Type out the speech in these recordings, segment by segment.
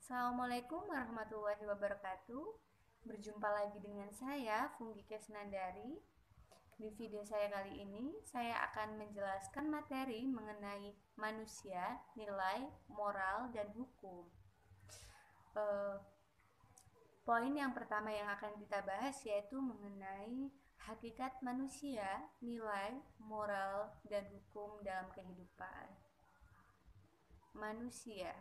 Assalamualaikum warahmatullahi wabarakatuh. Berjumpa lagi dengan saya, Funggi Kesnandari. Di video saya kali ini, saya akan menjelaskan materi mengenai manusia, nilai, moral, dan hukum. Poin yang pertama yang akan kita bahas yaitu mengenai hakikat manusia, nilai, moral, dan hukum dalam kehidupan. Manusia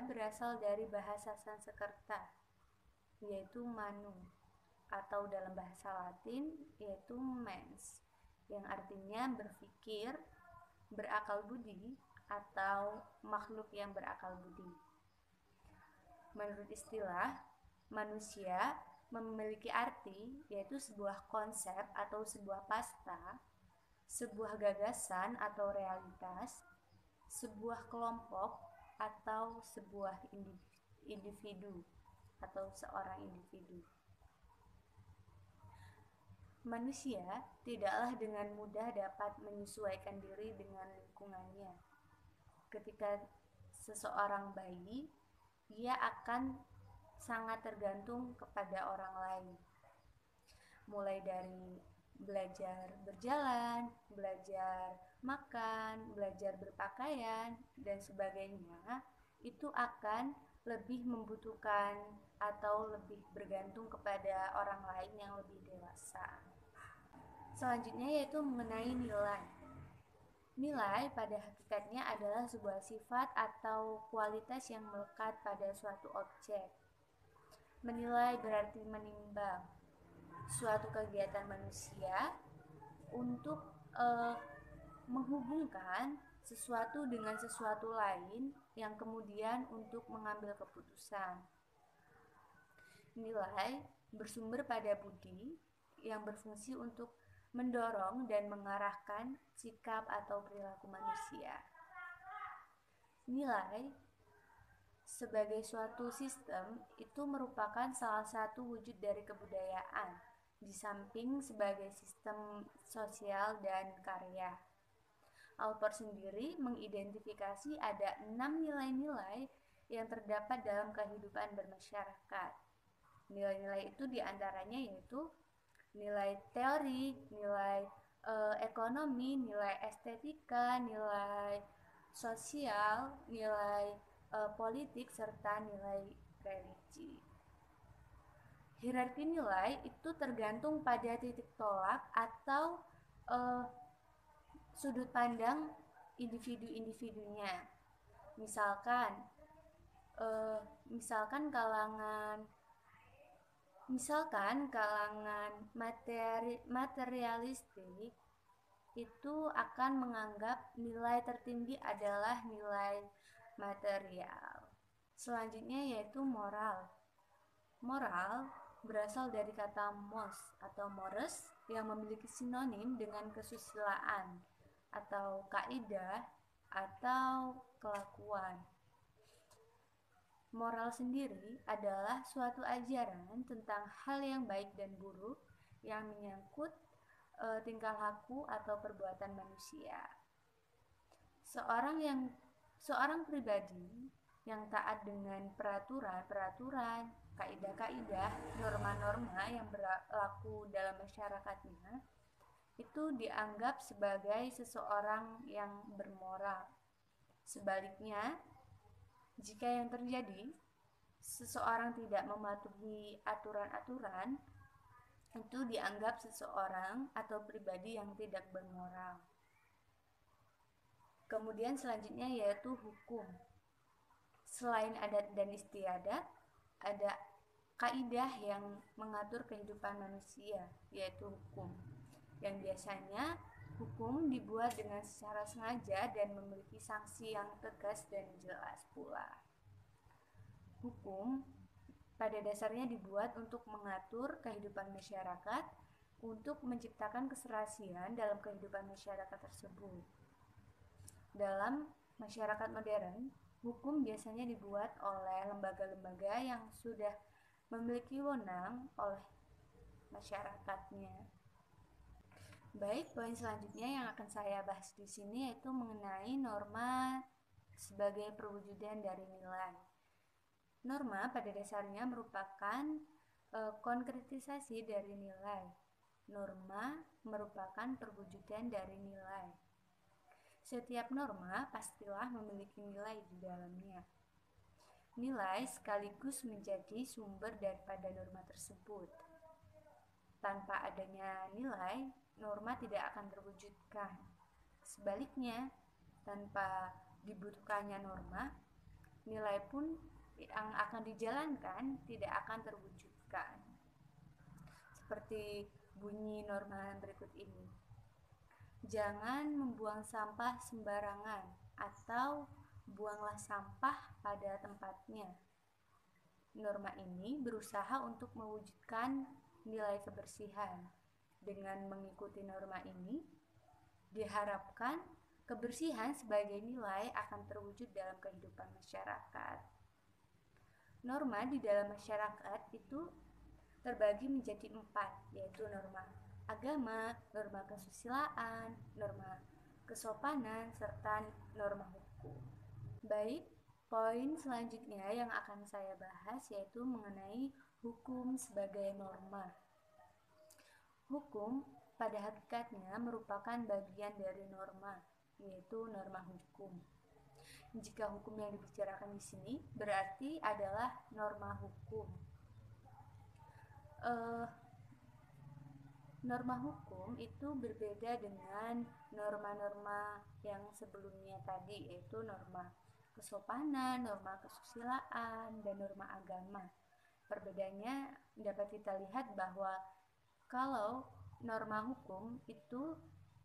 berasal dari bahasa Sanskerta, yaitu manu, atau dalam bahasa Latin yaitu mens, yang artinya berpikir, berakal budi, atau makhluk yang berakal budi. Menurut istilah, manusia memiliki arti yaitu sebuah konsep atau sebuah pasta, sebuah gagasan atau realitas, sebuah kelompok atau sebuah individu atau seorang individu. Manusia tidaklah dengan mudah dapat menyesuaikan diri dengan lingkungannya. Ketika seseorang bayi, ia akan sangat tergantung kepada orang lain. Mulai dari belajar berjalan, belajar makan, belajar berpakaian, dan sebagainya, itu akan lebih membutuhkan atau lebih bergantung kepada orang lain yang lebih dewasa. Selanjutnya yaitu mengenai nilai. Nilai pada hakikatnya adalah sebuah sifat atau kualitas yang melekat pada suatu objek. Menilai berarti menimbang suatu kegiatan manusia untuk menghubungkan sesuatu dengan sesuatu lain yang kemudian untuk mengambil keputusan. Nilai bersumber pada budi yang berfungsi untuk mendorong dan mengarahkan sikap atau perilaku manusia. Nilai sebagai suatu sistem itu merupakan salah satu wujud dari kebudayaan, di samping sebagai sistem sosial dan karya. Autor sendiri mengidentifikasi ada 6 nilai-nilai yang terdapat dalam kehidupan bermasyarakat. Nilai-nilai itu diantaranya yaitu nilai teori, nilai ekonomi, nilai estetika, nilai sosial, nilai politik, serta nilai religi. Hierarki nilai itu tergantung pada titik tolak atau sudut pandang individu-individunya. Misalkan kalangan materialistik itu akan menganggap nilai tertinggi adalah nilai material. Selanjutnya yaitu moral. Moral berasal dari kata mos atau mores yang memiliki sinonim dengan kesusilaan atau kaidah atau kelakuan. Moral sendiri adalah suatu ajaran tentang hal yang baik dan buruk yang menyangkut tingkah laku atau perbuatan manusia. Seorang pribadi yang taat dengan peraturan, kaidah-kaidah, norma-norma yang berlaku dalam masyarakatnya itu dianggap sebagai seseorang yang bermoral. Sebaliknya, jika yang terjadi seseorang tidak mematuhi aturan-aturan, itu dianggap seseorang atau pribadi yang tidak bermoral. Kemudian selanjutnya yaitu hukum. Selain adat dan istiadat, ada kaidah yang mengatur kehidupan manusia, yaitu hukum. Yang biasanya hukum dibuat dengan secara sengaja dan memiliki sanksi yang tegas dan jelas pula. Hukum pada dasarnya dibuat untuk mengatur kehidupan masyarakat, untuk menciptakan keserasian dalam kehidupan masyarakat tersebut. Dalam masyarakat modern, hukum biasanya dibuat oleh lembaga-lembaga yang sudah memiliki wewenang oleh masyarakatnya. Baik, poin selanjutnya yang akan saya bahas di sini yaitu mengenai norma sebagai perwujudan dari nilai. Norma pada dasarnya merupakan konkretisasi dari nilai. Norma merupakan perwujudan dari nilai. Setiap norma pastilah memiliki nilai di dalamnya. Nilai sekaligus menjadi sumber daripada norma tersebut. Tanpa adanya nilai, norma tidak akan terwujudkan. Sebaliknya, tanpa dibutuhkannya norma, nilai pun yang akan dijalankan tidak akan terwujudkan. Seperti bunyi norma berikut ini. Jangan membuang sampah sembarangan atau buanglah sampah pada tempatnya. Norma ini berusaha untuk mewujudkan nilai kebersihan. Dengan mengikuti norma ini, diharapkan kebersihan sebagai nilai akan terwujud dalam kehidupan masyarakat. Norma di dalam masyarakat itu terbagi menjadi 4, yaitu norma agama, norma kesusilaan, norma kesopanan, serta norma hukum. Baik, poin selanjutnya yang akan saya bahas yaitu mengenai hukum sebagai norma. Hukum pada hakikatnya merupakan bagian dari norma, yaitu norma hukum. Jika hukum yang dibicarakan di sini berarti adalah norma hukum. Norma hukum itu berbeda dengan norma-norma yang sebelumnya tadi, yaitu norma kesopanan, norma kesusilaan, dan norma agama. Perbedaannya dapat kita lihat bahwa kalau norma hukum itu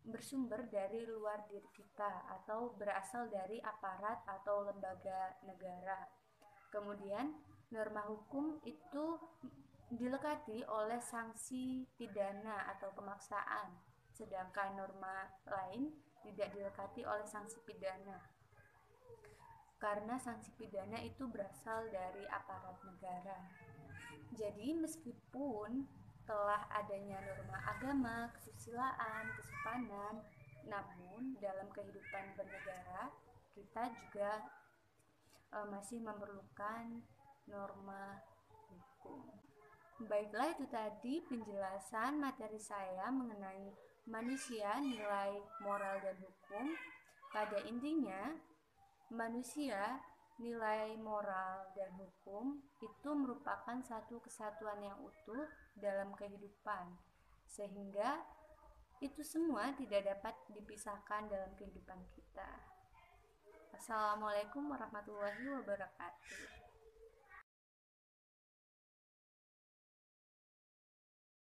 bersumber dari luar diri kita atau berasal dari aparat atau lembaga negara. Kemudian norma hukum itu dilekati oleh sanksi pidana atau pemaksaan, sedangkan norma lain tidak dilekati oleh sanksi pidana. Karena sanksi pidana itu berasal dari aparat negara. Jadi meskipun telah adanya norma agama, kesusilaan, kesopanan, namun dalam kehidupan bernegara kita juga masih memerlukan norma hukum. Baiklah, itu tadi penjelasan materi saya mengenai manusia, nilai, moral, dan hukum. Pada intinya, manusia, nilai, moral, dan hukum itu merupakan satu kesatuan yang utuh dalam kehidupan, sehingga itu semua tidak dapat dipisahkan dalam kehidupan kita. Assalamualaikum warahmatullahi wabarakatuh.